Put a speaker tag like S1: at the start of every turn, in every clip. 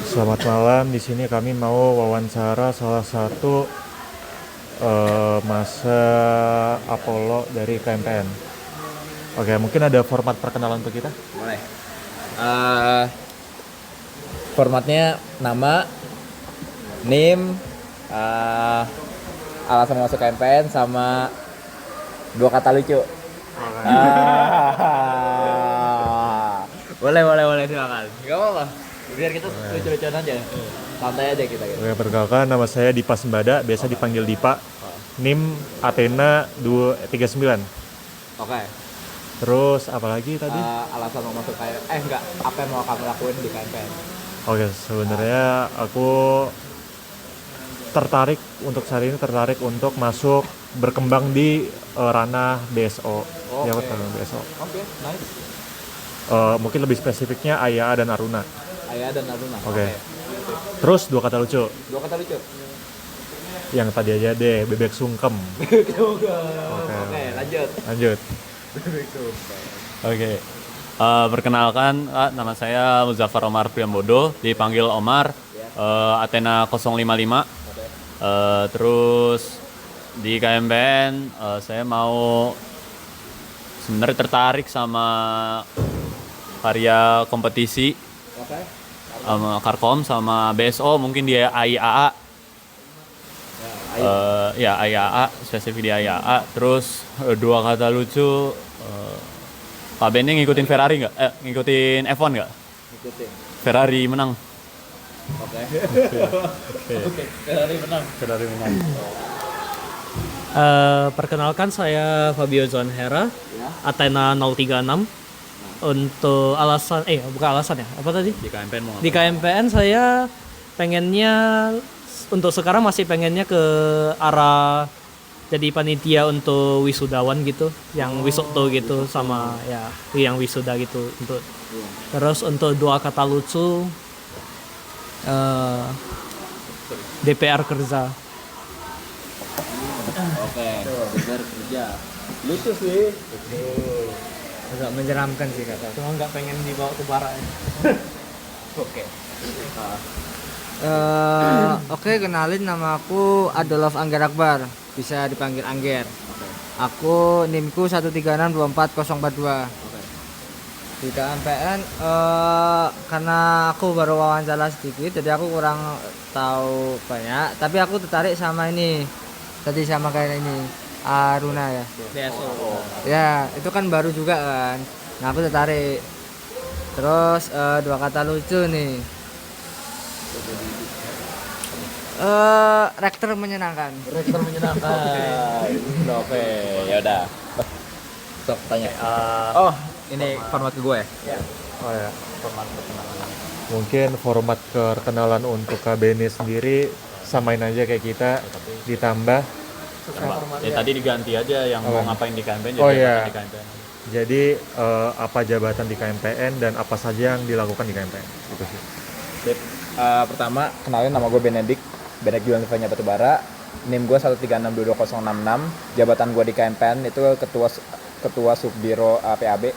S1: Selamat malam. Di sini kami mau wawancara salah satu masa Apollo dari KMPN. Oke, mungkin ada format perkenalan untuk kita.
S2: Boleh. Eh, Formatnya nama, NIM, alasan masuk KMPN sama dua kata lucu. Boleh silakan. Gak apa-apa. Biar kita lucu-lucuan aja. Santai aja kita gitu.
S1: Oke, perkenalkan nama saya Dipa Sembada, biasa dipanggil Dipa. NIM Athena 239.
S2: Oke.
S1: Terus apa lagi tadi?
S2: Alasan mau masuk KMPN. Enggak, apa yang mau kamu lakuin di KMPN?
S1: Oke, sebenarnya aku tertarik untuk saat ini untuk masuk berkembang di ranah BSO. Ya,
S2: Oke.
S1: betul, BSO.
S2: Oke, nice.
S1: Mungkin lebih spesifiknya Aya dan Aruna.
S2: Ayah dan Aruna.
S1: Oke. Terus dua kata lucu.
S2: Dua kata lucu.
S1: Yang tadi aja deh, bebek sungkem.
S2: Oke, lanjut.
S1: Lanjut.
S3: Oke. Perkenalkan, nama saya Muzaffar Omar Priambodo, dipanggil Omar, Athena 055. Terus di KMPN saya mau sebenarnya tertarik sama karya kompetisi,
S2: Oke.
S3: sama Karkom, sama BSO, mungkin di AIAA. Ya AIAA, spesifik di AIAA. Terus dua kata lucu, Pak Benny ngikutin Ferrari nggak? Ngikutin F1 nggak?
S2: Ikutin.
S3: Ferrari menang.
S2: Oke. Oke. Ferrari menang.
S4: Perkenalkan saya Fabio Zonhera, Athena 036. Untuk alasan, bukan alasan ya, apa tadi?
S3: Di KMPN mau
S4: Di KMPN saya pengennya, untuk sekarang masih pengennya ke arah jadi panitia untuk wisudawan gitu, yang wisokto gitu, sama ya yang wisuda gitu. Terus untuk dua kata lucu, DPR kerja.
S2: Oke. Benar kerja. Lucu sih.
S4: Agak menyeramkan sih kata. Cuma nggak pengen dibawa ke barak.
S2: Oke.
S5: Oke, kenalin, nama aku Adolf Angger Akbar, bisa dipanggil Angger. Aku NIMku 1362442. Di KMPN karena aku baru wawancara sedikit, jadi aku kurang tahu banyak, tapi aku tertarik sama ini. Tadi sama kayak ini Aruna ya.
S4: BSO.
S5: Ya, itu kan baru juga kan. Nah, aku tertarik. Terus dua kata lucu nih. Rektor menyenangkan.
S2: Rektor menyenangkan. Oke, ya udah. Sok tanya. Ini format ke gue ya.
S1: Oh ya. Mungkin format perkenalan untuk Kak Benny sendiri samain aja kayak kita, ditambah.
S3: tadi diganti aja yang mau ngapain di KMPN.
S1: Oh
S3: jadi
S1: iya.
S3: di KMPN.
S1: Jadi apa jabatan di KMPN dan apa saja yang dilakukan di KMPN? Gitu sih.
S2: Sip. Pertama, kenalin, nama gue Benedik Julian Sylvania Batubara. NIM gue 136220066. Jabatan gue di KMPN itu ketua Subbiro PAB,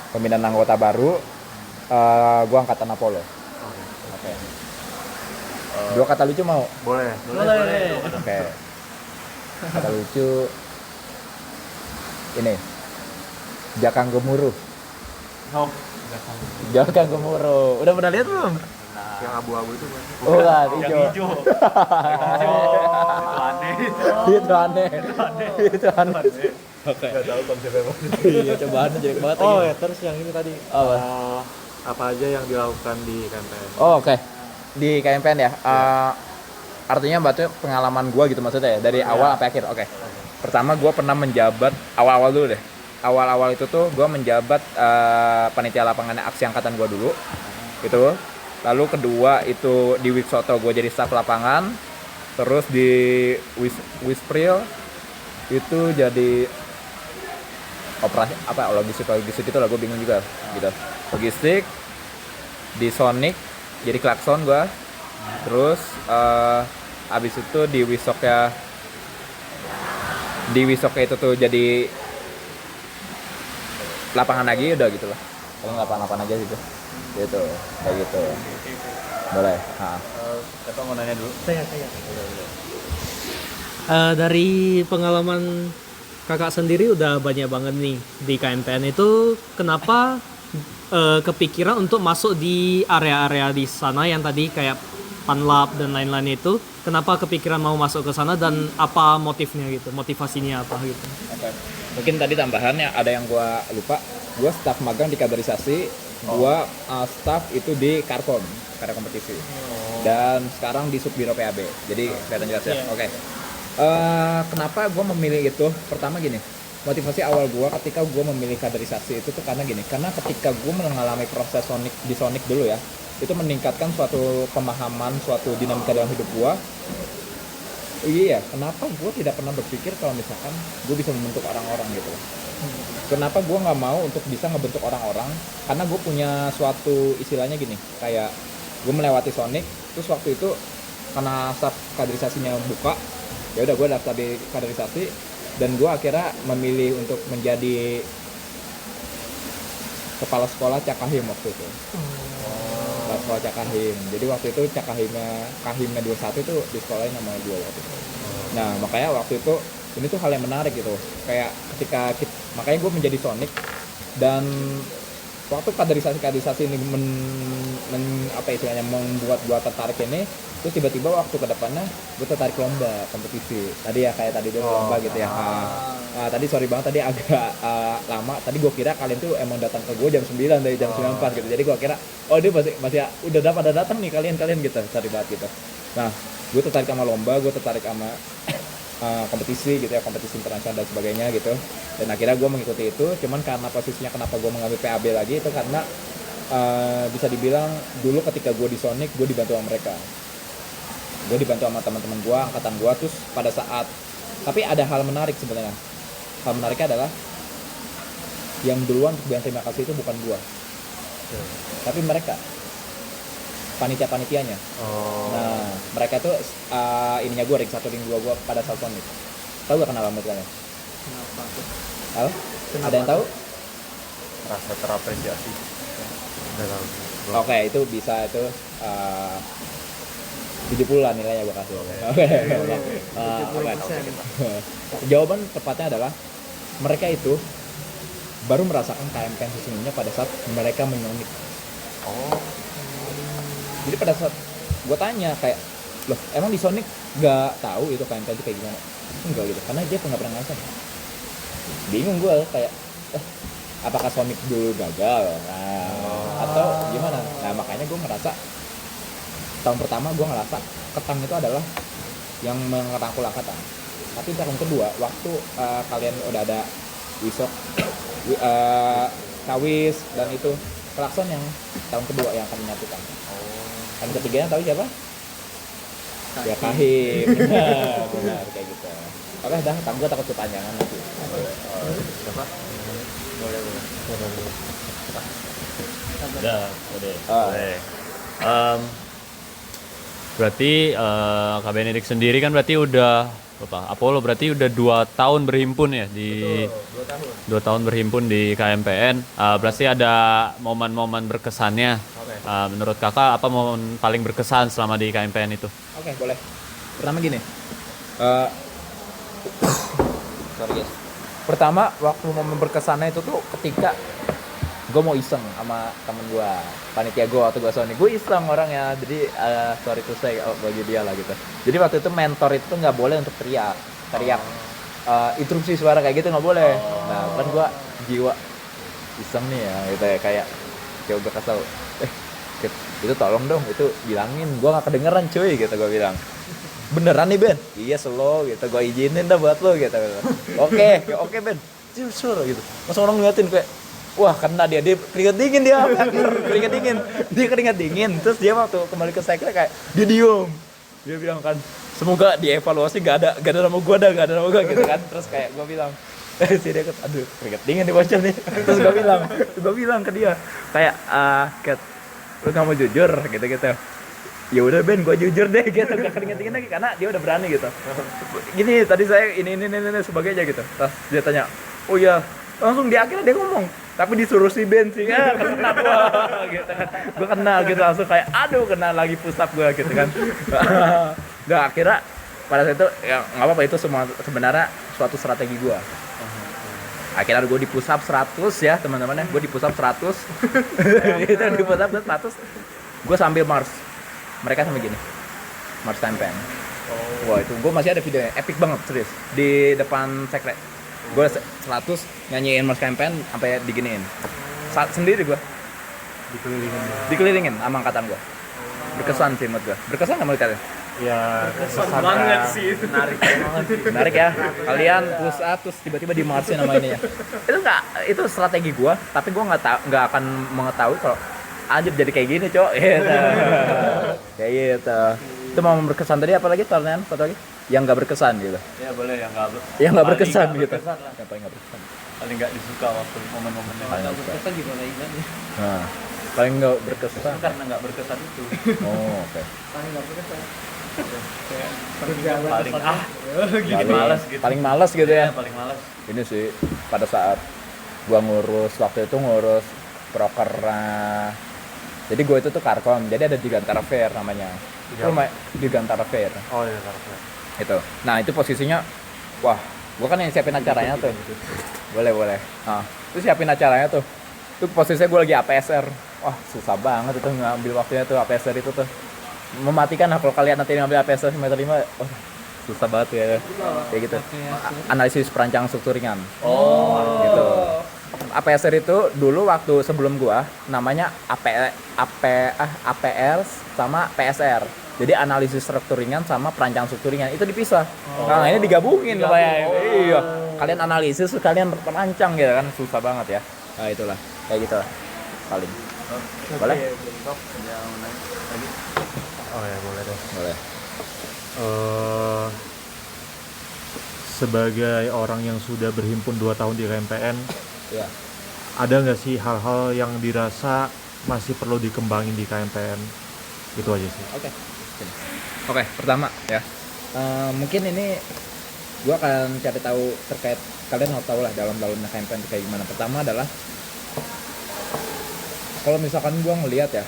S2: pembinaan anggota baru. Gue angkatan Apollo. Oke. Dua kata lucu mau?
S1: Boleh.
S2: Oke. Kata lucu ini. Jakang Gemuruh. Jakang Gemuruh. Udah pernah lihat belum?
S1: Yang abu-abu itu kan?
S2: Oh, kan, hijau. Itu aneh. Oke.
S1: Nggak tahu konsepnya apa.
S2: Iya, cobaannya jelek banget.
S1: Oh
S2: lagi.
S1: ya, terus yang ini tadi.
S2: Apa?
S1: Apa aja yang dilakukan di KMPN?
S2: Oh, oke. Di KMPN ya. Artinya batu pengalaman gue gitu maksudnya ya, dari awal sampai akhir. Oke. Pertama, gue pernah menjabat awal-awal dulu deh. Awal-awal itu tuh gue menjabat panitia lapangannya aksi angkatan gue dulu. Gitu. Lalu kedua itu di Wiksoto gue jadi staf lapangan. Terus di Wispril itu jadi operasi apa logistik itu lah, gue bingung juga gitu. Logistik di Sonic jadi klakson gue. Terus abis itu di Wisoknya itu tuh jadi lapangan lagi, udah gitu lah. Paling lapangan aja gitu. Gitu, kayak gitu. Boleh.
S3: Siapa mau nanya dulu?
S4: Saya. Dari pengalaman kakak sendiri udah banyak banget nih di KMPN itu, kenapa kepikiran untuk masuk di area-area di sana yang tadi kayak Panlab dan lain-lain itu, kenapa kepikiran mau masuk ke sana dan apa motifnya gitu, motivasinya apa gitu?
S2: Oke. Mungkin tadi tambahannya ada yang gua lupa. Gua staf magang di kaderisasi, gua staf itu di Karkom, karya kompetisi. Dan sekarang di Subbiro PAB. Jadi kelihatan jelas ya. Oke. Kenapa gue memilih itu? Pertama gini, motivasi awal gue ketika gue memilih kaderisasi itu tuh karena gini, karena ketika gue mengalami proses Sonic dulu ya, itu meningkatkan suatu pemahaman, suatu dinamika dalam hidup gue. Iya, kenapa gue tidak pernah berpikir kalau misalkan gue bisa membentuk orang-orang gitu. Kenapa gue nggak mau untuk bisa ngebentuk orang-orang? Karena gue punya suatu istilahnya gini, kayak gue melewati Sonic, terus waktu itu karena staff kaderisasinya buka, ya udah gue daftar di kaderisasi dan gue akhirnya memilih untuk menjadi kepala sekolah Cakahim waktu itu. Kepala sekolah Cakahim. Jadi waktu itu Kahimnya 21 itu di sekolahin sama gue waktu itu. Nah makanya waktu itu ini tuh hal yang menarik gitu. Kayak makanya gue menjadi Sonic, dan waktu kaderisasi ini membuat gue tertarik ini, terus tiba-tiba waktu ke depannya gue tertarik lomba kompetisi tadi ya, kayak tadi dulu lomba gitu ya. Tadi sorry banget tadi agak lama, tadi gue kira kalian tuh emang datang ke gue jam 9 dari jam 9 pas gitu, jadi gue kira oh dia masih udah pada datang nih kalian gitu, sorry banget gitu. Nah gue tertarik sama lomba, gue tertarik sama kompetisi gitu ya, kompetisi internasional dan sebagainya gitu, dan akhirnya gue mengikuti itu. Cuman karena posisinya kenapa gue mengambil PAB lagi itu karena bisa dibilang dulu ketika gue di Sonic gue dibantu sama mereka, gue dibantu sama teman-teman gue angkatan gue. Terus pada saat, tapi ada hal menarik sebenarnya. Hal menariknya adalah yang duluan untuk bilang terima kasih itu bukan gue, tapi mereka, panitia-panitianya. Nah mereka tuh ininya gue, ring 1 ring 2 gue pada saat Sonic. Tahu gak kenapa menurut kalian? Tahu? Ada yang tahu?
S1: Rasa terapresiasi.
S2: Oke, itu bisa itu 70 lah nilainya gue kasih. Oke. Jawaban tepatnya adalah mereka itu baru merasakan KMPN sesungguhnya pada saat mereka menyonik. Jadi pada saat gue tanya kayak, loh emang di Sonic gak tahu itu KMPN itu kayak gimana? Enggak gitu, karena dia nggak pernah ngerasain. Bingung gue kayak, apakah Sonic dulu gagal? Atau gimana? Nah makanya gue ngerasa tahun pertama gue ngerasa Ketang itu adalah yang merangkul angkatan. Tapi tahun kedua waktu kalian udah ada Wisok, Kawis dan itu Klakson yang tahun kedua yang akan menyatukan. Tahun ketiganya tahu siapa? Ya Kahim. Benar kayak gitu. Oke dah, gue takut kepanjangan nanti.
S1: Siapa? Boleh.
S3: Udah. Berarti Kak Benedict sendiri kan berarti udah Apollo berarti udah 2 tahun berhimpun ya di 2 tahun berhimpun di KMPN. Berarti ada momen-momen berkesannya. Menurut kakak apa momen paling berkesan selama di KMPN itu?
S2: Oke, boleh. Pertama gini. Sorry guys. Pertama waktu momen berkesannya itu tuh ketika gue mau iseng sama temen gue, panitia gue waktu gue Sonic. Gue iseng orangnya, jadi sorry to say bagi dia lah gitu. Jadi waktu itu mentor itu nggak boleh untuk teriak interupsi suara kayak gitu nggak boleh. Nah kan gue jiwa iseng nih ya gitu ya, kayak coba gue kasih tau, itu tolong dong itu bilangin gue nggak kedengeran cuy gitu, gue bilang beneran nih Ben, iya slow gitu, gue izinin dah buat lo gitu. Oke Ben, suruh gitu. Masa orang ngeliatin kayak wah kena dia keringat dingin dia keringat dingin. Terus dia waktu kembali ke cycle kayak dia diem, dia bilang kan semoga dievaluasi gak ada nama gue gitu kan. Terus kayak gue bilang si dia aduh keringat dingin nih bocil nih. Terus gue bilang ke dia kayak Kat, lu gak mau jujur gitu ya udah Ben gue jujur deh gitu, gak keringat dingin lagi karena dia udah berani gitu. Gini tadi saya ini sebagainya gitu. Terus dia tanya oh iya, langsung di akhirnya dia ngomong tapi disuruh si Ben sih ya kena gua gitu kan. Gua kena gitu langsung kayak aduh kena lagi push up gua gitu kan. Nah, akhirnya pada saat itu ya nggak apa-apa, itu semua sebenarnya suatu strategi gua. Akhirnya gue di push up 100 ya teman-teman ya, gue di push up 100 itu di push up 100 gue sambil Mars, mereka sambil gini Mars campaign. Wah itu gue masih ada videonya, epic banget serius, di depan sekret gue 100 nyanyiin Mars campaign sampai diginiin sendiri gue, dikelilingin sama angkatan gue. Berkesan sih menurut gue, berkesan nggak menurut kalian?
S1: Ya, kesan
S3: banget sih itu.
S2: Menarik ya, kalian push up terus tiba-tiba di Marsin sama ini ya. Itu strategi gua, tapi gua nggak akan mengetahui kalau anjir jadi kayak gini, Cok. Gitu. Kayak gitu. Itu mau berkesan tadi, apalagi pertanyaan satu lagi yang nggak berkesan gitu.
S3: Ya boleh yang
S2: Yang nggak berkesan
S3: paling
S2: gitu.
S3: nggak berkesan lah.
S2: Yang paling nggak berkesan.
S3: Paling nggak disuka waktu momen-momennya.
S5: Berkesan gimana ini?
S2: Nah, paling nggak berkesan.
S3: Karena nggak berkesan itu.
S2: Oh, oke.
S5: Paling nggak berkesan.
S3: Paling
S2: Paling malas gitu ya.
S3: Paling malas.
S2: Ini sih pada saat gua waktu itu ngurus prokernya. Jadi gua itu tuh Karkom, jadi ada Digantara Fair namanya. Itu Digantara Fair.
S1: Oh iya, karena
S2: Itu. Nah, itu posisinya wah, gua kan yang siapin acaranya tuh. Boleh. Nah, itu siapin acaranya tuh. Itu posisinya gua lagi APSR. Wah, susah banget itu ngambil waktunya tuh APSR itu tuh. Mematikan lah kalau kalian nanti ngambil APSR semester 5. Oh, susah banget ya. Kayak gitu. Analisis perancang struktur ringan.
S3: Oh,
S2: Gitu. APSR itu dulu waktu sebelum gua namanya APL sama PSR. Jadi analisis struktur ringan sama perancang struktur ringan itu dipisah. Nah, ini digabungin kayak iya. Kalian analisis, kalian perancang gitu kan, susah banget ya. Nah, itulah. Kayak gitu lah. Paling. Boleh?
S1: oh ya boleh deh.
S2: Boleh.
S1: Sebagai orang yang sudah berhimpun 2 tahun di KMPN,
S2: Ya.
S1: ada nggak sih hal-hal yang dirasa masih perlu dikembangin di KMPN? Gitu aja sih.
S2: Oke, pertama ya. Mungkin ini gua akan cari tahu terkait, kalian harus tahu lah dalam-dalamnya KMPN itu kayak gimana. Pertama adalah kalau misalkan gua ngelihat ya,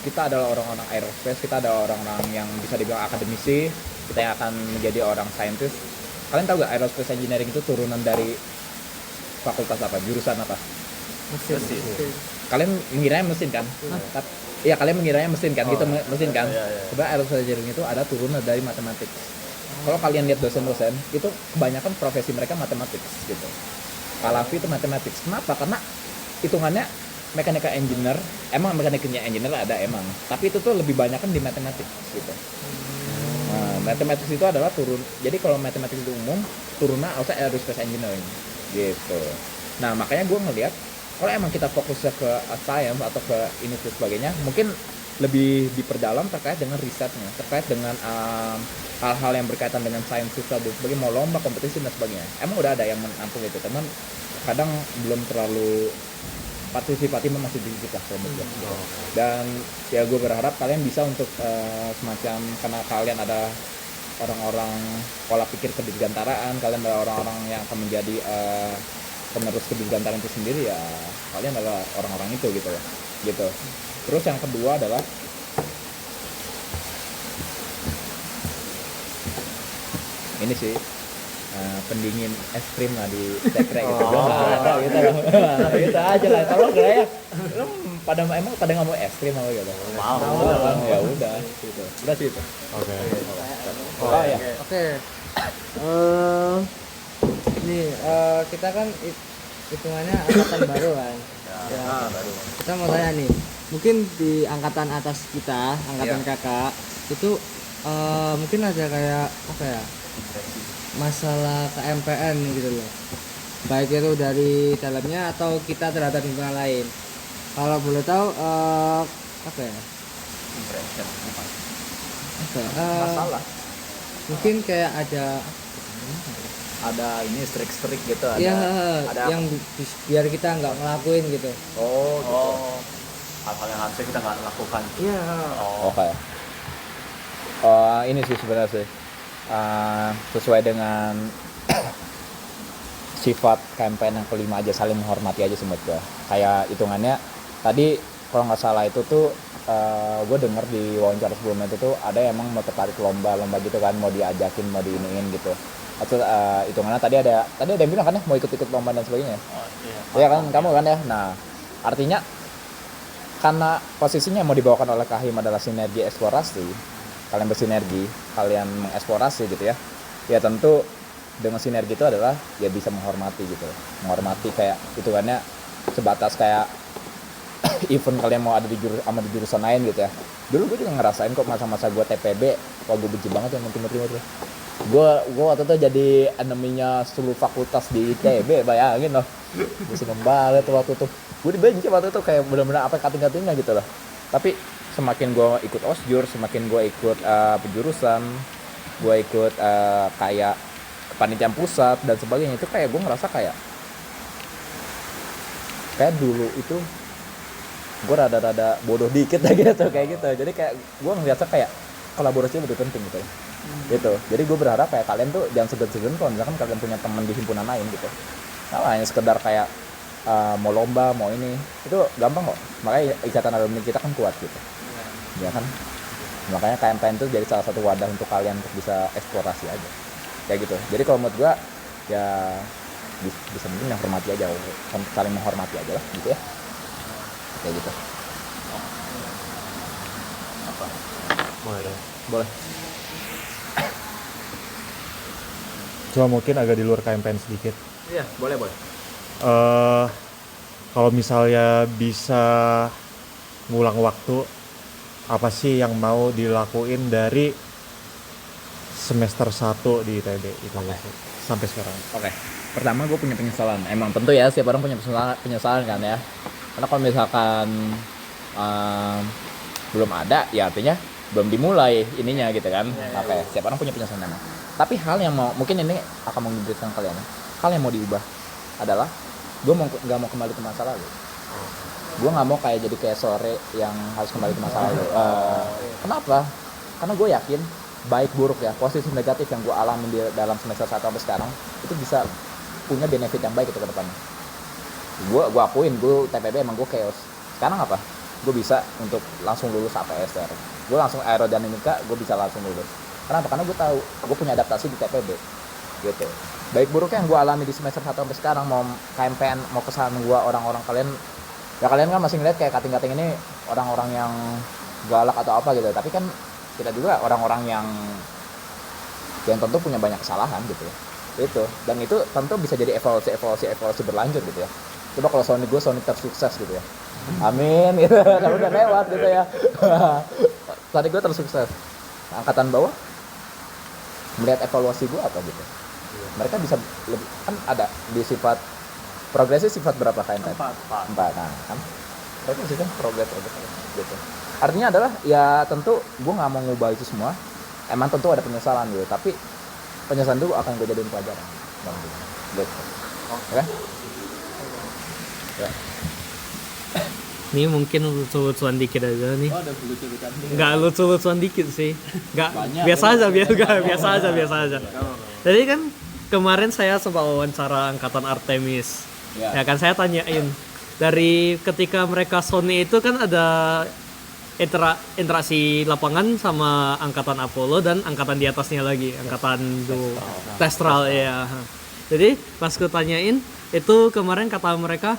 S2: kita adalah orang-orang aerospace, kita ada orang-orang yang bisa dibilang akademisi, kita yang akan menjadi orang saintis. Kalian tahu gak aerospace engineering itu turunan dari fakultas apa, jurusan apa?
S5: Mesin.
S2: Kalian mengiranya mesin kan? Iya, kalian mengiranya mesin kan? Gitu mesin kan? Sebenarnya aerospace engineering itu ada turunan dari matematik. Kalau kalian lihat dosen-dosen, itu kebanyakan profesi mereka matematik gitu. Kalafi itu matematik. Kenapa? Karena hitungannya mekanika engineer, emang mekanikanya engineer ada emang, tapi itu tuh lebih banyak kan di matematik gitu. Nah, matematik itu adalah turun. Jadi kalau matematik itu umum, turunnya harusnya aerospace engineering gitu. Nah, makanya gue ngelihat kalau emang kita fokusnya ke science atau ke ini dan sebagainya, mungkin lebih diperdalam terkait dengan risetnya, terkait dengan hal-hal yang berkaitan dengan sains dan sebagainya, mau lomba, kompetisi dan sebagainya. Emang udah ada yang menampung itu, teman. Kadang belum terlalu partisipatif, masih dikit lah kalau menurut gue. Dan ya gue berharap kalian bisa untuk semacam, karena kalian ada orang-orang pola pikir kedirgantaraan, kalian adalah orang-orang yang akan menjadi penerus kedirgantaraan itu sendiri, ya kalian adalah orang-orang itu gitu loh. Gitu. Terus yang kedua adalah ini sih, pendingin es krim lah di sekre gitu. Ada gitu loh. Gitu aja lah. Kalau enggak ya, lu pada nggak mau es krim apa gitu. Mau. Ya udah gitu. Udah sih itu.
S1: Oke.
S2: Oh ya.
S5: Oke. Nih, kita kan hitungannya angkatan baru kan. Ya, baru. Kita mau tanya nih, mungkin di angkatan atas kita, angkatan kakak, itu mungkin ada kayak apa ya? Masalah KMPN gitu loh. Baik itu dari dalamnya atau kita terhadap lingkungan lain. Kalau boleh tahu apa ya?
S2: Masalah.
S5: Mungkin kayak ada
S2: ini strik gitu, ada.
S5: ya
S2: ada
S5: yang biar kita nggak ngelakuin gitu.
S2: Oh, gitu.
S3: Hal-hal yang harusnya kita nggak lakukan.
S5: Iya.
S2: Oke. Ini sih sebenarnya sih sesuai dengan sifat KMPN yang kelima aja, saling menghormati aja sih menurut gue. Kayak hitungannya tadi kalau nggak salah itu tuh gue denger di wawancara sebelumnya itu tuh ada yang emang mau tertarik lomba-lomba gitu kan, mau diajakin, mau diiniin gitu. Atau hitungannya tadi ada yang bilang kan ya mau ikut-ikut lomba dan sebagainya. Iya kan, kamu kan ya. Nah, artinya karena posisinya yang mau dibawakan oleh Kahim adalah sinergi eksplorasi, kalian bersinergi, kalian mengeksplorasi gitu ya. Ya tentu dengan sinergi itu adalah ya bisa menghormati gitu. Menghormati kayak hitungannya sebatas kayak event kalian mau ada di jurusan lain gitu ya. Dulu gue juga ngerasain kok masa-masa gue TPB, wah gue benci banget yang timur-timur tuh. Gue waktu itu jadi eneminya seluruh fakultas di ITB, bayangin loh. Gue seneng banget waktu itu. Gue dibenci waktu itu kayak benar-benar apa kating-katingnya gitu loh. Tapi semakin gue ikut osjur, semakin gue ikut penjurusan, gue ikut kayak kepanitiaan pusat dan sebagainya, itu kayak gue ngerasa kayak dulu itu gue rada-rada bodoh dikit lah gitu kayak gitu. Jadi kayak gue ngerasa kayak kolaborasi lebih penting gitu gitu. Jadi gue berharap kayak kalian tuh jangan segan-segan kalau misalkan kalian punya teman di himpunan lain gitu. Nah, hanya sekedar kayak mau lomba, mau ini, itu gampang kok. Makanya ikatan alumni kita kan kuat gitu. Ya kan? Makanya KMPN itu jadi salah satu wadah untuk kalian untuk bisa eksplorasi aja. Kayak gitu. Jadi kalau menurut gue ya bisa mungkin yang hormati aja, saling menghormati aja lah gitu ya. Kayak gitu. Boleh.
S1: Cuma mungkin agak di luar KMPN sedikit.
S2: Iya, boleh.
S1: Kalau misalnya bisa ngulang waktu, apa sih yang mau dilakuin dari semester 1 di ITB itu sampai sekarang?
S2: Oke. Pertama gue punya penyesalan. Emang tentu ya setiap orang punya penyesalan kan ya. Karena kalau misalkan belum ada, ya artinya belum dimulai ininya gitu kan. Oke, setiap orang punya penyesalan emang. Tapi hal yang mungkin ini akan memberikan kalian, hal yang mau diubah adalah gue nggak mau kembali ke masa lalu. Gue nggak mau kayak jadi kayak sore yang harus kembali ke masa lalu. Kenapa? Karena gue yakin baik buruk ya, positif negatif yang gue alami di dalam semester 1 sampai sekarang itu bisa punya benefit yang baik itu ke depannya. Gue akuin, gue TPB emang gue chaos. Sekarang apa? Gue bisa untuk langsung lulus APSR. Gue langsung aerodinamika, gue bisa langsung lulus. Kenapa? Karena gue tahu gue punya adaptasi di TPB gitu. Baik buruknya yang gue alami di semester 1 sampai sekarang, mau KMPN, mau kesan gue, orang-orang kalian ya kalian kan masih ngeliat kayak kating-kating ini orang-orang yang galak atau apa gitu. Tapi kan kita juga orang-orang yang tentu punya banyak kesalahan gitu ya. Itu, dan itu tentu bisa jadi evaluasi berlanjut gitu ya. Coba kalau Sonic tersukses gitu ya, amin gitu. Kalau udah lewat gitu ya. Sonic gue tersukses, angkatan bawah melihat evaluasi gue apa gitu. Mereka bisa lebih, kan ada di sifat progresif, sifat berapa KMPN? 4. Nah kan progresif kan progres gitu. Artinya adalah ya tentu gue nggak mau ngubah itu semua. Emang tentu ada penyesalan gitu, tapi penyesalan itu akan gue jadiin pelajaran. Gitu. Oke? Ya.
S4: Ini mungkin lucu-lucuan dikit aja nih.
S2: Oh, ada lucu-lucuan.
S4: Nggak lucu-lucuan dikit sih. Nggak,
S2: Banyak,
S4: biasa aja. Jadi kan kemarin saya sempat wawancara angkatan Artemis. Ya kan saya tanyain dari ketika mereka Sony itu kan ada interaksi lapangan sama angkatan Apollo dan angkatan di atasnya lagi, angkatan Testral ya. Jadi pas gue tanyain itu kemarin kata mereka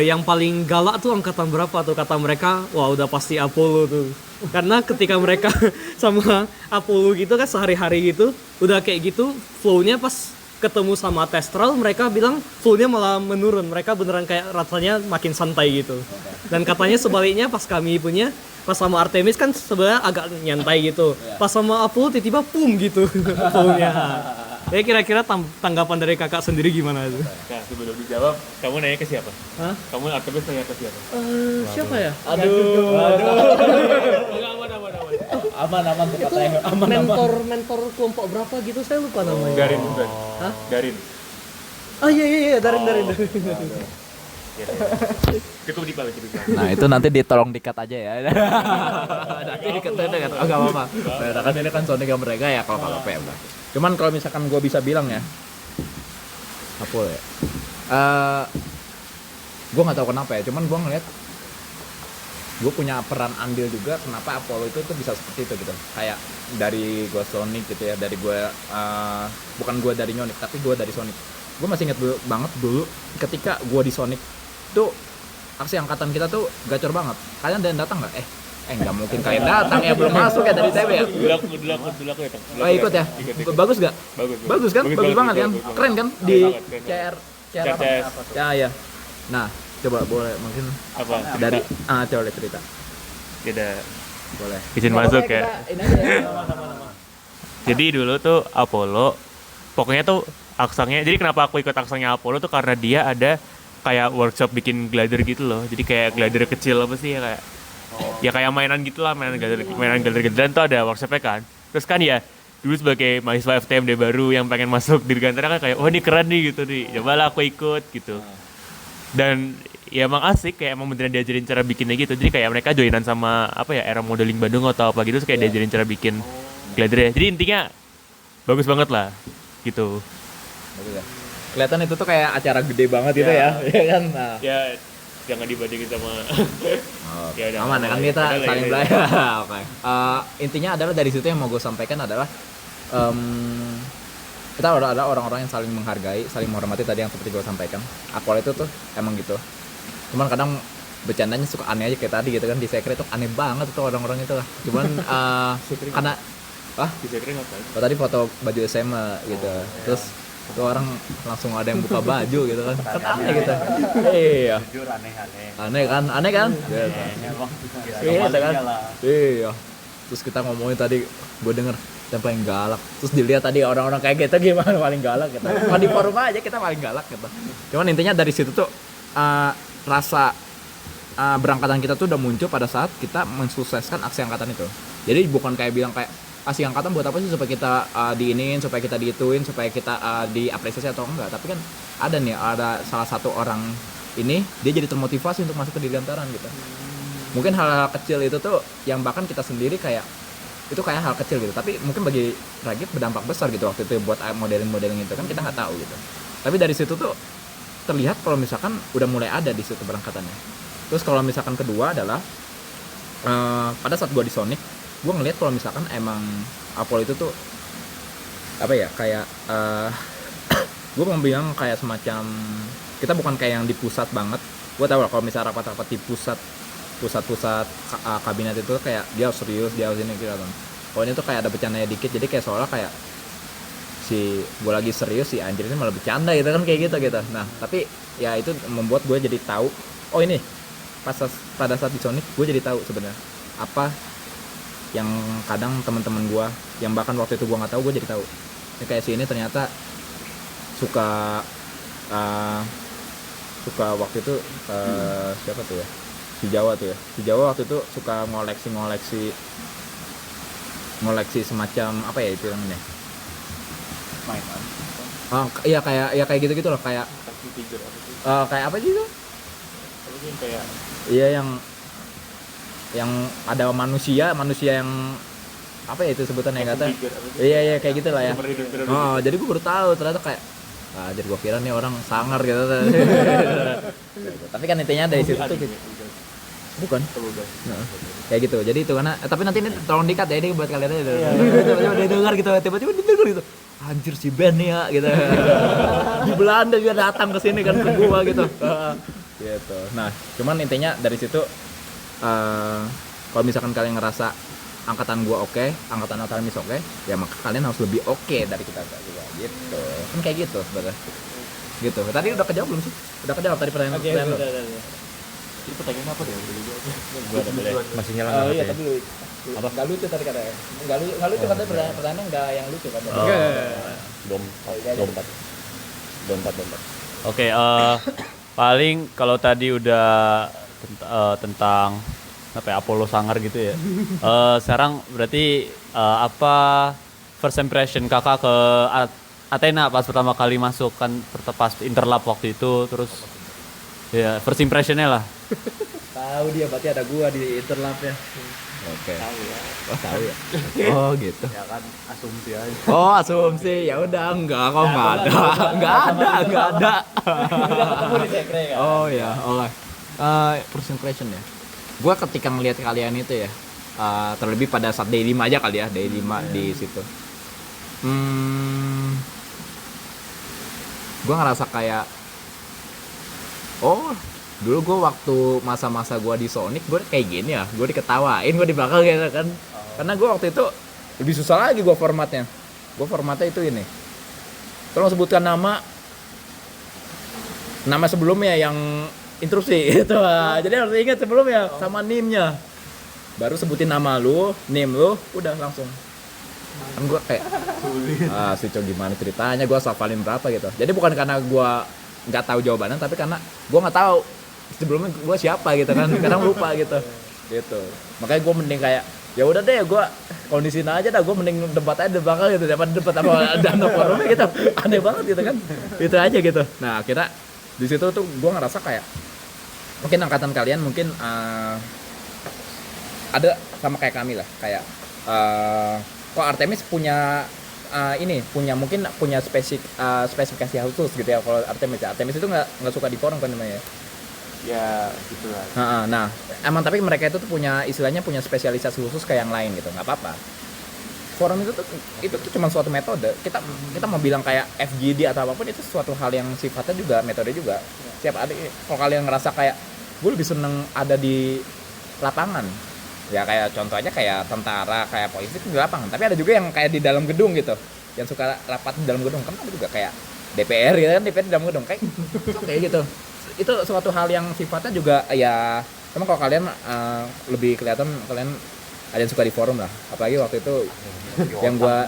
S4: yang paling galak tuh angkatan berapa tuh, kata mereka wah udah pasti Apollo tuh. Karena ketika mereka sama Apollo gitu kan sehari-hari gitu udah kayak gitu, flow-nya pas ketemu sama Testral mereka bilang flow-nya malah menurun, mereka beneran kayak rasanya makin santai gitu. Dan katanya sebaliknya pas kami punya, pas sama Artemis kan sebenarnya agak nyantai gitu, pas sama Apollo tiba-tiba pum gitu flow-nya. Ya kira-kira tanggapan dari kakak sendiri gimana tuh?
S3: Nah, sebelum dijawab, kamu nanya ke siapa?
S4: Hah?
S3: Kamu Artemis nanya ke siapa?
S4: Siapa ya?
S3: Aduh.
S2: Aman tuh katanya.
S4: Mentor kelompok berapa gitu saya lupa namanya.
S3: Garin.
S4: Hah?
S3: Garin.
S4: Oh iya, Darin.
S3: Cukup di bawah.
S2: Nah itu nanti ditolong dikat aja ya. Nanti dikatain kan, oh gak apa-apa. Nah, kan ini kan Sonic yang mereka ya kalau ya udah. Cuman kalau misalkan gue bisa bilang ya, Apollo ya. Gue nggak tahu kenapa ya, cuman gue ngeliat gue punya peran andil juga kenapa Apollo itu tuh bisa seperti itu gitu. Kayak dari gue Sonic gitu ya, dari gue bukan gue dari Sonic tapi gue dari Sonic. Gue masih inget banget dulu ketika gue di Sonic tuh aksi angkatan kita tuh gacor banget. Kalian ada yang datang nggak? Nggak mungkin kalian datang ya, belum masuk ya dari TB ya.
S3: Dulu aku ya.
S2: Oh ikut ya? Bagus gak? Bagus kan? Bagus banget kan? Keren kan? Di CR apa? Ya. Nah, coba boleh mungkin
S3: Apa?
S2: dari coba cerita.
S3: Tidak
S2: Boleh.
S3: izin masuk ya.
S2: Ini aja ya.
S3: Jadi dulu tuh Apollo, pokoknya tuh aksangnya. Jadi kenapa aku ikut aksangnya Apollo tuh karena dia ada kayak workshop bikin glider gitu loh. Jadi kayak glider kecil apa sih ya kayak. Ya kayak mainan gitulah, mainan glider gedean tuh ada workshopnya kan. Terus kan ya dulu sebagai mahasiswa FTMD baru yang pengen masuk dirgantara kan kayak, oh ini keren nih gitu nih. Cobalah aku ikut gitu. Dan ya emang asik, kayak emang beneran diajarin cara bikinnya gitu. Jadi kayak mereka joinan sama apa ya, era modeling Bandung atau apa gitu, terus kayak diajarin cara bikin glidernya. Jadi intinya bagus banget lah gitu.
S2: Bagus ya. Kelihatan itu tuh kayak acara gede banget gitu ya. Ya kan? Nah.
S3: Ya jangan dibandingin sama ya udah,
S2: Aman kan kita saling belajar. Oke. Intinya adalah dari situ yang mau gue sampaikan adalah kita ada orang-orang yang saling menghargai, saling menghormati tadi yang seperti gue sampaikan. Apollo itu tuh emang gitu. Cuman kadang bercandanya suka aneh aja kayak tadi gitu kan, di Secret tuh aneh banget tuh orang-orang itu lah. Cuman karena
S3: bisa keren ngapain?
S2: tadi foto baju SMA gitu. Terus itu orang langsung ada yang buka baju gitu kan. Kan aneh gitu. Iya.
S3: Jujur aneh-aneh.
S2: Aneh kan? Gitu. Iya kan? Iya. Terus kita ngomongin tadi, gue denger yang paling galak. Terus dilihat tadi orang-orang kayak gitu gimana paling galak gitu. Cuma di forum aja kita paling galak gitu. Cuman intinya dari situ tuh rasa berangkatan kita tuh udah muncul pada saat kita mensukseskan aksi angkatan itu. Jadi bukan kayak bilang kayak aksi angkatan buat apa sih, supaya kita diinin, supaya kita diituin, supaya kita diapresiasi atau enggak. Tapi kan ada salah satu orang ini dia jadi termotivasi untuk masuk ke dirgantaran gitu. Mungkin hal-hal kecil itu tuh yang bahkan kita sendiri kayak itu kayak hal kecil gitu, tapi mungkin bagi Ragib berdampak besar gitu waktu itu buat modeling itu kan kita nggak tahu gitu. Tapi dari situ tuh terlihat kalau misalkan udah mulai ada di situ berangkatannya. Terus kalau misalkan kedua adalah pada saat gua di Sonic, gua ngeliat kalau misalkan emang Apollo itu tuh apa ya, kayak gua mau bilang kayak semacam kita bukan kayak yang di pusat banget. Gua tahu lah kalau misalnya rapat-rapat di pusat kabinet itu kayak dia harus serius, dia harus ini gitu kan. Pokoknya tuh kayak ada bercandanya dikit, jadi kayak seolah kayak si gue lagi serius, si anjir ini malah bercanda gitu kan, kayak gitu. Nah tapi ya itu membuat gue jadi tahu, oh ini pada saat di Sonic gue jadi tahu sebenarnya apa yang kadang teman-teman gue yang bahkan waktu itu gue nggak tahu, gue jadi tahu. Ini kayak si ini ternyata suka waktu itu siapa tuh ya? Si Jawa waktu itu suka ngoleksi semacam apa ya itu namanya?
S3: Mainan.
S2: Iya kayak gitu loh, kayak kayak apa sih itu?
S3: Kayak
S2: Iya yang ada manusia yang apa ya itu sebutannya kata? Iya kayak gitulah ya. Oh, jadi gue baru tahu ternyata kayak jadi gue kira nih orang sangar gitu. Tapi kan intinya dari situ tuh bukan. Nah, kayak gitu. Jadi itu karena tapi nanti ini tolong dikat ya, ini buat kalian aja. Tiba-tiba didengar gitu, tiba-tiba didengar gitu. Anjir si Ben nih ya gitu. Di Belanda juga datang ke sini kan ke gua gitu. Gitu. Nah, cuman intinya dari situ kalau misalkan kalian ngerasa angkatan gua oke, angkatan Altamis oke, ya maka kalian harus lebih oke dari kita juga gitu. Kan kayak gitu sebenarnya. Gitu. Tadi udah kejawab belum sih? Udah kejawab tadi pertanyaan lu.
S3: ini pertanyaan apa deh?
S1: Gua ada boleh. Masih nyala nggak
S2: Iya,
S1: ya?
S2: tapi apa? Nggak lucu tadi katanya. Nggak lucu katanya, pertanyaan nggak yang lucu katanya.
S3: Dompat. Oke, paling kalau tadi udah tentang apa ya, Apollo sangar gitu ya. Sekarang berarti apa first impression kakak ke Athena pas pertama kali masuk kan, pas interlap waktu itu, terus ya first impressionnya lah.
S2: Tahu dia berarti ada gua di interlap ya. Oke.
S3: Tahu ya.
S2: Oh tahu ya. Oh gitu.
S3: Ya kan asumsi aja.
S2: Oh asumsi ya udah enggak kok nggak ada.
S3: Ketemu di sekre kan.
S2: Oh ya, oke. First impression ya. Gua ketika ngelihat kalian itu ya, terlebih pada saat day 5 aja kali ya, day 5 di situ. Gua ngerasa kayak, oh dulu gue waktu masa-masa gue di Sonic gue kayak gini ya, gue diketawain, gue di belakang gitu kan. Karena gue waktu itu lebih susah lagi gue formatnya itu ini, tolong sebutkan nama sebelumnya yang interupsi itu. Jadi harus ingat sebelumnya sama NIM-nya, baru sebutin nama lu, NIM lu, udah langsung. Kan gue kayak si Cok gimana ceritanya, gue hafalin berapa gitu. Jadi bukan karena gue nggak tahu jawabannya, tapi karena gue nggak tahu sebelumnya gue siapa gitu kan, kadang lupa gitu. Makanya gue mending kayak ya udah deh, gue kondisiin aja dah, gue mending debat aja di belakang gitu daripada debat apa dana forumnya gitu. Aneh banget gitu kan, itu aja gitu. Nah akhirnya di situ tuh gue ngerasa kayak mungkin angkatan kalian mungkin ada sama kayak kami lah, kayak kok Artemis punya mungkin punya spesifikasi khusus gitu ya. Kalau Artemis itu nggak suka di forum kan namanya
S3: Ya gitu lah.
S2: nah emang tapi mereka itu tuh punya istilahnya punya spesialisasi khusus kayak yang lain gitu, nggak apa-apa. Forum itu tuh cuma suatu metode. Kita mau bilang kayak FGD atau apapun, itu suatu hal yang sifatnya juga metode juga. Kalau kalian ngerasa kayak gue lebih seneng ada di lapangan ya, kayak contohnya kayak tentara, kayak polisi di lapangan, tapi ada juga yang kayak di dalam gedung gitu, yang suka rapat di dalam gedung. Kan ada juga kayak DPR gitu kan, DPR di dalam gedung kayak gitu. Itu suatu hal yang sifatnya juga ya, emang kalau kalian lebih kelihatan kalian ada yang suka di forum lah, apalagi waktu itu yang gua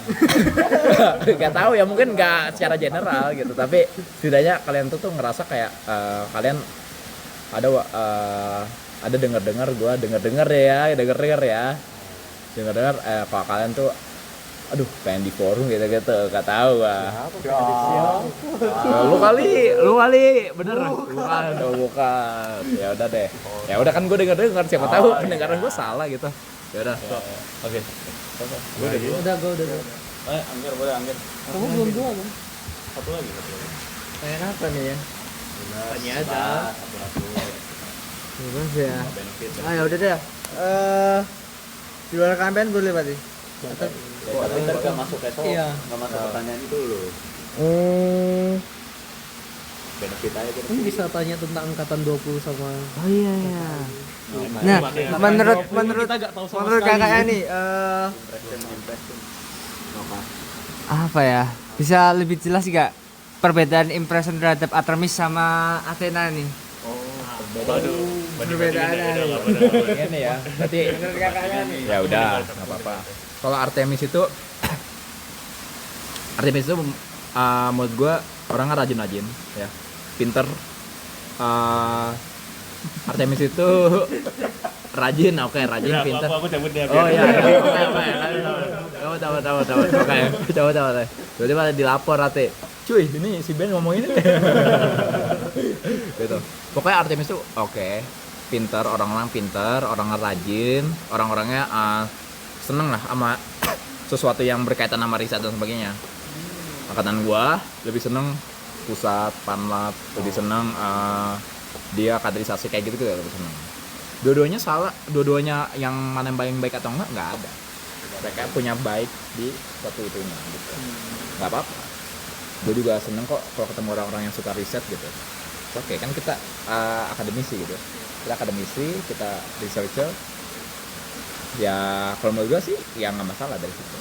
S2: nggak tahu ya, mungkin nggak secara general gitu, tapi setidaknya kalian tuh ngerasa kayak kalian ada dengar kalau kalian tuh aduh pengen di forum gitu nggak tahu lu kali bener bukan ya udah deh, ya udah kan gue dengar siapa tahu pendengaran gue salah gitu. Ya udah
S3: Oke.
S4: Udah, gue udah.
S3: Angger boleh angger.
S4: Kamu belum dua kan?
S3: Satu lagi.
S5: Pengen apa nih ya?
S4: Tanya aja.
S5: Bebas ya.
S3: Benefit.
S5: Ya udah deh. Di luar kampanye boleh berarti.
S3: Tapi ntar gak masuk esok.
S4: Iya.
S3: Gak masuk pertanyaan itu loh. Benefit aja gitu.
S4: Ini bisa tanya tentang angkatan 20 sama.
S5: Oh iya ya. Nah, menurut
S4: kita nggak tahu sama
S5: menurut
S4: sekali.
S5: kakaknya nih
S3: Impression.
S5: apa ya? Bisa lebih jelas gak perbedaan impression terhadap Artemis sama Athena nih? Perbedaannya nih.
S2: ini ya berarti ya udah nggak apa-apa. Kalau Artemis itu menurut gue orangnya rajin ya, pinter. Artemis itu rajin, pinter.
S3: Aku cabut deh.
S2: Oh iya, oke. Coba. Berarti pada dilapor Ate. Cuy, ini si Ben ngomong ini. Gitu. Pokoknya Artemis tuh oke. Pinter, orang-orang pinter, orang rajin, orang-orangnya seneng lah sama sesuatu yang berkaitan sama riset dan sebagainya. Angkatan gua lebih seneng pusat, panlab, lebih seneng dia kaderisasi kayak gitu lebih seneng. Dua-duanya yang mana yang paling baik atau enggak ada. Mereka punya baik di satu itunya gitu. Nggak apa-apa. Gue juga seneng kok kalau ketemu orang-orang yang suka riset gitu. Oke, kan kita akademisi gitu. Kita researcher. Ya kalau menurut gue sih ya nggak masalah dari situ.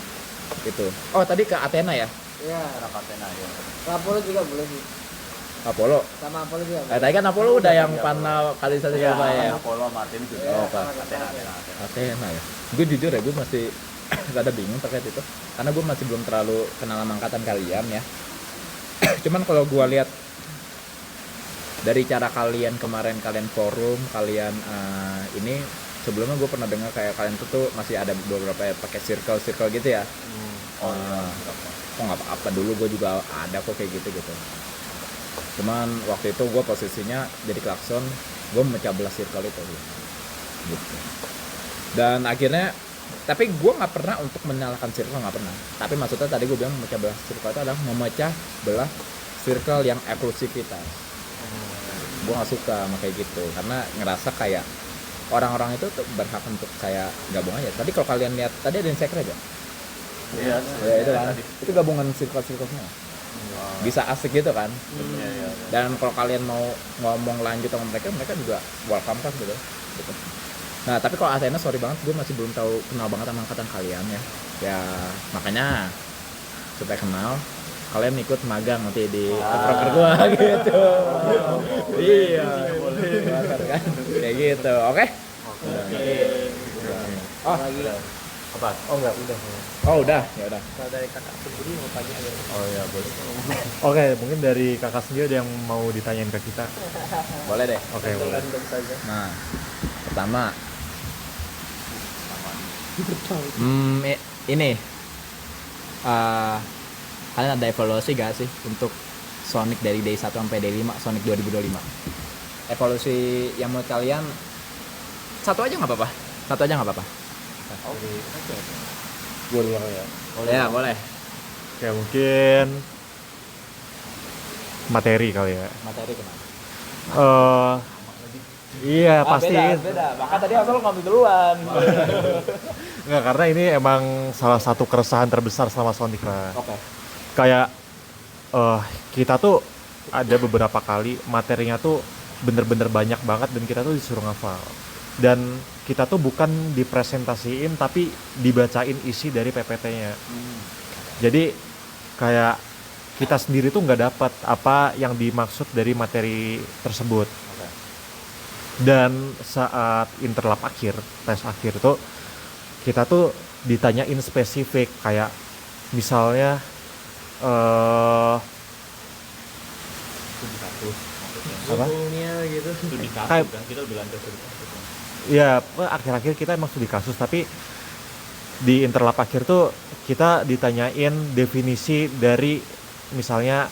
S2: Gitu. Oh tadi ke Athena ya?
S5: Iya.
S3: Athena ya.
S5: Apollo juga boleh sih.
S2: Apollo.
S5: Sama Apollo juga.
S2: Tadi kan Apollo udah yang panel kali satu apa ya?
S3: Apollo Martin juga.
S2: Oh, Pak. Athena ya. Gue jujur ya, gue masih rada bingung terkait itu. Karena gue masih belum terlalu kenal sama angkatan kalian ya. Cuman kalau gue lihat dari cara kalian kemarin, kalian forum, kalian ini sebelumnya gue pernah dengar kayak kalian tuh masih ada beberapa ya, pakai circle gitu ya. Kok nggak apa-apa, dulu gue juga ada kok kayak gitu. Cuman waktu itu gue posisinya jadi klakson, gue memecah belah circle itu gitu. Dan akhirnya tapi gue nggak pernah untuk menyalahkan circle, nggak pernah. Tapi maksudnya tadi gue bilang memecah belah circle itu adalah memecah belah circle yang eksklusivitas. Gue nggak suka sama kayak gitu karena ngerasa kayak orang-orang itu tuh berhak untuk saya gabung aja. Tadi kalau kalian lihat tadi ada yang secret ya?
S3: Iya.
S2: Ya itu kan. Itu gabungan circle semua. Bisa asik gitu kan. Dan kalau kalian mau ngomong lanjut sama mereka juga welcome kan gitu. Nah tapi kalau Athena sorry banget gue masih belum tahu kenal banget sama angkatan kalian ya. Ya makanya supaya kenal kalian ikut magang nanti di proker gue gitu. Iya. Kan kayak gitu. Oke? Oh
S3: Apa?
S1: Oh enggak, udah.
S2: oh udah ya udah.
S4: Kalau dari kakak sendiri mau tanya ada.
S3: Oh ya boleh.
S1: Oke, mungkin dari kakak sendiri ada yang mau ditanyain ke kita.
S2: Boleh deh.
S1: Oke, boleh.
S2: Nah pertama ini kalian ada evaluasi gak sih untuk Sonic dari day 1 sampai day 5 Sonic 2025? Evaluasi yang menurut kalian satu aja nggak apa-apa?
S1: Gue dulu ya.
S2: Ya boleh.
S1: Kayak mungkin materi kali ya.
S2: Materi kenapa?
S1: Iya pasti.
S2: Beda. Maka tadi asal ngambil duluan.
S1: Nggak, karena ini emang salah satu keresahan terbesar selama Sonic lah.
S2: Oke.
S1: Kayak kita tuh ada beberapa kali materinya tuh bener-bener banyak banget dan kita tuh disuruh ngafal. Dan kita tuh bukan dipresentasiin tapi dibacain isi dari PPT-nya. Jadi kayak kita sendiri tuh nggak dapat apa yang dimaksud dari materi tersebut. Dan saat interlap akhir, tes akhir tuh kita tuh ditanyain spesifik kayak misalnya apa?
S4: Gitu.
S3: Studi kasus
S1: Kayak-
S3: kan kita lebih lanjut studi kasus.
S1: Ya akhir-akhir kita emang studi kasus tapi di interlap akhir tuh kita ditanyain definisi dari misalnya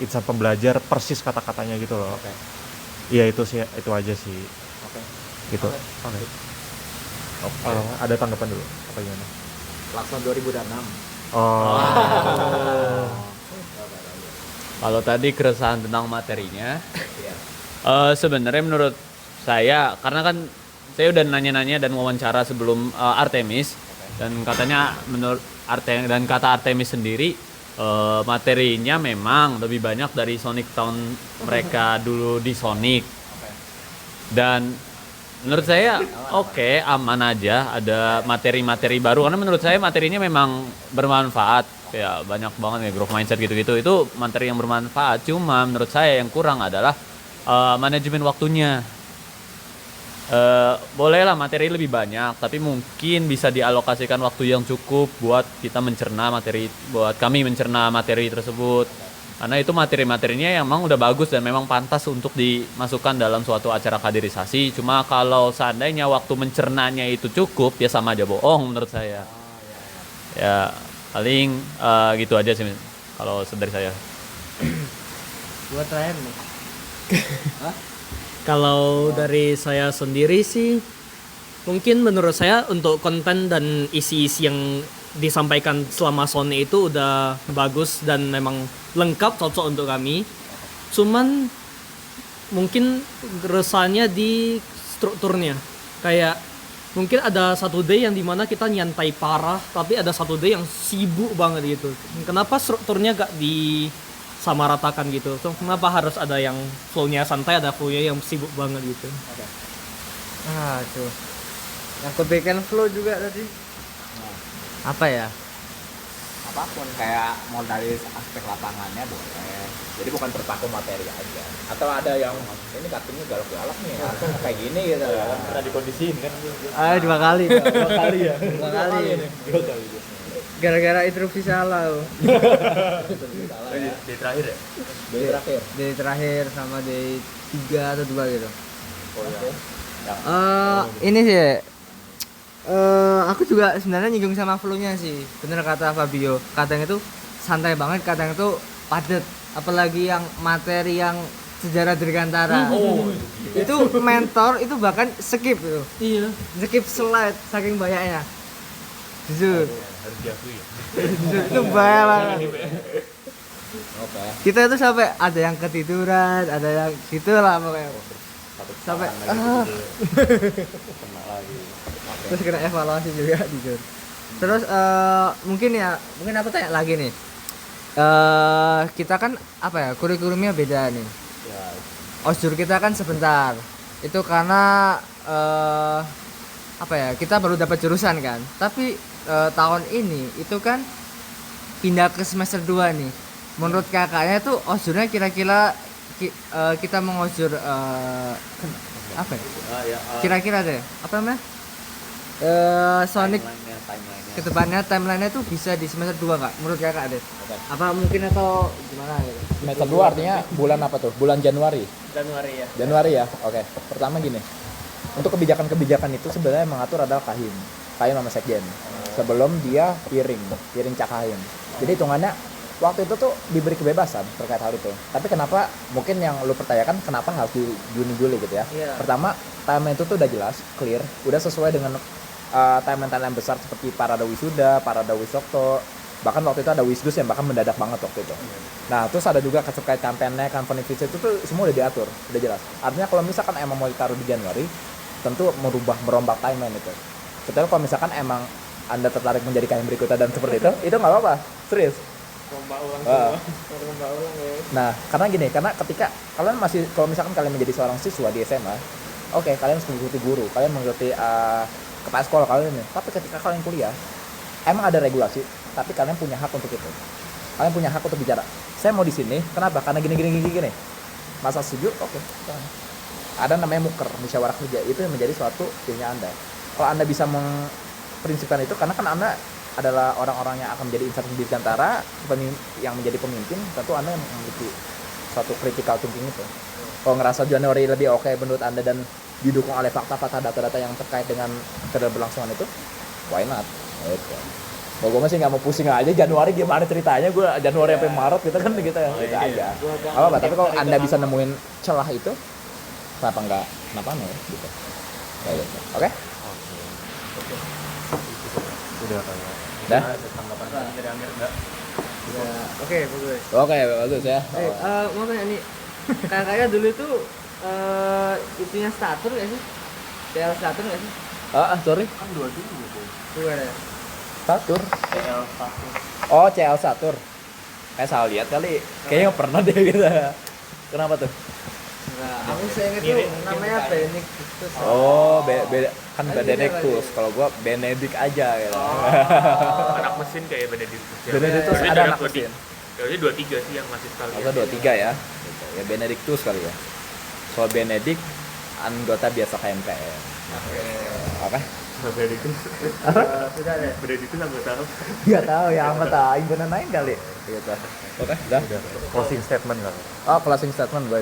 S1: insan pembelajar persis kata-katanya gitu loh.
S2: Oke.
S1: Iya itu sih, itu aja sih.
S2: Oke.
S1: Gitu.
S2: Oke.
S1: Ada tanggapan dulu apa gimana?
S2: Lakson 2006.
S1: Oh.
S3: Kalau tadi keresahan tentang materinya,
S2: Iya.
S3: sebenarnya menurut saya karena kan saya udah nanya-nanya dan wawancara sebelum Artemis dan katanya menurut kata Artemis sendiri materinya memang lebih banyak dari Sonic tahun mereka dulu di Sonic. Dan menurut saya oke, aman aja ada materi-materi baru karena menurut saya materinya memang bermanfaat, kayak banyak banget ya growth mindset gitu-gitu, itu materi yang bermanfaat. Cuma menurut saya yang kurang adalah manajemen waktunya. Bolehlah materi lebih banyak tapi mungkin bisa dialokasikan waktu yang cukup buat kita mencerna materi, buat kami mencerna materi tersebut, karena itu materi-materinya yang memang udah bagus dan memang pantas untuk dimasukkan dalam suatu acara kaderisasi. Cuma kalau seandainya waktu mencernanya itu cukup ya sama aja bohong menurut saya. Ya paling gitu aja sih kalau dari saya.
S5: Buat terakhir nih.
S4: Kalau dari saya sendiri sih, mungkin menurut saya untuk konten dan isi-isi yang disampaikan selama Sony itu udah bagus dan memang lengkap, cocok untuk kami. Cuman mungkin resahnya di strukturnya. Kayak mungkin ada satu day yang dimana kita nyantai parah, tapi ada satu day yang sibuk banget gitu. Kenapa strukturnya gak disamaratakan gitu? So, kenapa harus ada yang flow-nya santai, ada flow-nya yang sibuk banget gitu?
S5: Ah, tuh. Yang kebikin flow juga tadi. Apa ya?
S2: Apapun kayak mau dari aspek lapangannya boleh. Jadi bukan terpaku materi aja. Atau ada yang ini cuttingnya galak-galak nih, kayak gini gitu.
S3: Pernah dikondisiin kan?
S5: Ah, 2 kali.
S3: Dua kali ya.
S5: 2 kali. Gara-gara interupsi salah.
S3: Di terakhir ya?
S2: Dari terakhir.
S5: Dari terakhir sama dari 3 atau 2 gitu.
S2: Oh ya.
S5: Ini sih aku juga sebenarnya nyinggung sama flow-nya sih. Bener kata Fabio, kadang itu santai banget, kadang itu padat. Apalagi yang materi yang sejarah Dirgantara. Itu mentor itu bahkan skip itu.
S4: Iya.
S5: Skip slide saking banyaknya. Jujur.
S3: Harus diakui.
S5: Jujur itu bahaya banget.
S2: Oke.
S5: Kita itu sampai ada yang ketiduran, ada yang gitu lah pokoknya. Sampai
S3: Kena lagi.
S5: terus kena evaluasi juga jujur. Terus mungkin aku tanya lagi nih. Kita kan apa ya, kurikulumnya beda nih. Osjur kita kan sebentar. Itu karena apa ya, kita baru dapat jurusan kan. Tapi tahun ini itu kan pindah ke semester 2 nih. Menurut kakaknya tuh osjurnya kira-kira kita mengosjur apa ya? Kira-kira deh, apa namanya? Sonic kedepannya timeline-nya tuh bisa di semester 2 nggak? Menurut kakak deh. Apa mungkin atau gimana gitu?
S2: Semester 2 artinya bulan apa tuh? Bulan Januari. Januari ya. Oke. Pertama gini. Untuk kebijakan-kebijakan itu sebenarnya yang mengatur adalah Kahim sama Sekjen. Sebelum dia piring Cak Kahim. Jadi hitungannya waktu itu tuh diberi kebebasan terkait hal itu. Tapi kenapa mungkin yang lu pertanyakan kenapa harus di Juni-Juli gitu ya?
S5: Iya.
S2: Pertama, timeline itu tuh udah jelas, clear, udah sesuai dengan timeline besar seperti Parada Wisuda, Parada Wisokto, bahkan waktu itu ada Wisdus yang bahkan mendadak banget waktu itu. Nah, terus ada juga terkait kampanye, company visit itu tuh semua udah diatur, udah jelas. Artinya kalau misalkan emang mau ditaruh di Januari, tentu merombak timeline itu. Kecuali kalau misalkan emang Anda tertarik menjadi KM berikutnya dan seperti itu nggak apa-apa, serius. Nah, karena gini, karena ketika kalian masih, kalau misalkan kalian menjadi seorang siswa di SMA, oke, kalian harus mengikuti guru, kalian mengikuti kepala sekolah kalian nih. Tapi ketika kalian kuliah, emang ada regulasi, tapi kalian punya hak untuk itu. Kalian punya hak untuk bicara. Saya mau di sini, kenapa? Karena gini. Masa setuju? Oke. Ada namanya muker, musyawarah kerja, itu yang menjadi suatu pilihan Anda. Kalau Anda bisa memprinsipkan itu, karena kan Anda adalah orang-orang yang akan menjadi instansi Dirgantara yang menjadi pemimpin, tentu Anda yang memiliki suatu critical thinking itu. Kalau ngerasa Januari lebih oke menurut Anda dan didukung oleh fakta-fakta data-data yang terkait dengan keberlangsungan itu, why not? Gitu. Kalau gue masih nggak mau pusing aja Januari gimana ceritanya, gue Januari sampai Maret gitu kan gitu ya, gitu aja. Apa? Tapi kalau Anda bisa nemuin celah itu, kenapa enggak gitu. Kayak gitu. Oke?
S1: Udah kayak
S2: Dah?
S5: Oke, bagus.
S2: Oke, bagus ya.
S5: Mau tanya nih, kakaknya dulu itu itunya statur nggak sih? TL statur nggak sih?
S2: Sorry.
S3: Kan 2 dulu.
S5: Dua ya.
S2: Satur. Oh, CL Satur. Salah lihat kali. Kayaknya pernah deh gitu. Kenapa tuh?
S5: Nah, aku seinget tuh namanya Benedictus.
S2: Oh, kan Benedictus. Kalau gua Benedik aja gitu.
S3: Anak mesin kayak Benedictus.
S2: Benedictus ada anak mesin.
S3: Kayaknya 23 sih yang masih sekali.
S2: Atau 23 ya. Gitu. Ya Benedictus kali ya. Soal Benedik anggota biasa KMPN. Oke.
S3: Benedictus.
S5: Sudah deh.
S3: Benedictus anggota apa?
S2: Enggak tahu ya, anggota himpunan lain kali. Gitu. Oke, dah.
S1: closing statement kan.
S2: Oh, closing statement gue.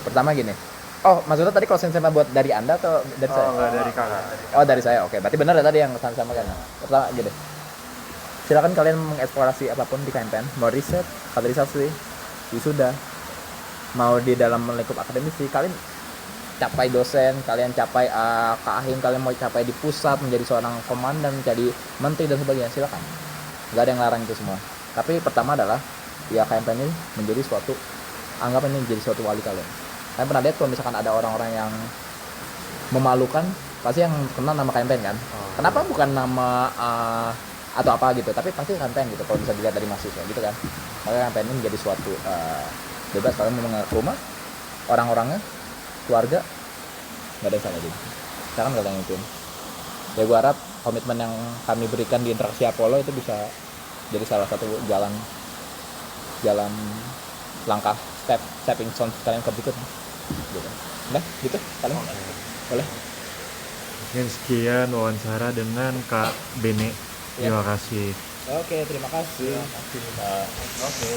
S2: Pertama gini. Oh, maksudnya tadi closing statement buat dari Anda atau dari saya?
S1: Enggak, dari kakak.
S2: Oh, dari saya. Oke, berarti benar ya tadi yang sama kan. Pertama gini. Silakan kalian mengeksplorasi apapun di KMPN, mau riset, kaderisasi, wisuda, mau di dalam lingkup akademisi, kalian capai dosen, kalian capai keahlian, kalian mau capai di pusat menjadi seorang komandan, jadi menteri dan sebagainya, silakan. Gak ada yang larang itu semua. Tapi pertama adalah ya KMPN ini menjadi suatu, anggap ini menjadi suatu wali kalian. Kalian pernah lihat kalau misalkan ada orang-orang yang memalukan, pasti yang kenal nama KMPN kan? Kenapa bukan nama atau apa gitu, tapi pasti KMPN gitu kalau bisa dilihat dari mahasiswa gitu kan. Maka KMPN ini menjadi suatu bebas, kalian mau ke rumah orang-orangnya, keluarga, nggak ada yang salah gitu. Saya kan nggak ada yang ngikutin. Ya gue harap komitmen yang kami berikan di interaksi Apollo itu bisa jadi salah satu jalan langkah stepping stone kalian ke berikutnya gitu. Nah gitu kalian boleh.
S1: Mungkin sekian wawancara dengan Kak Bene. Terima kasih.
S2: Oke, terima kasih. Oke.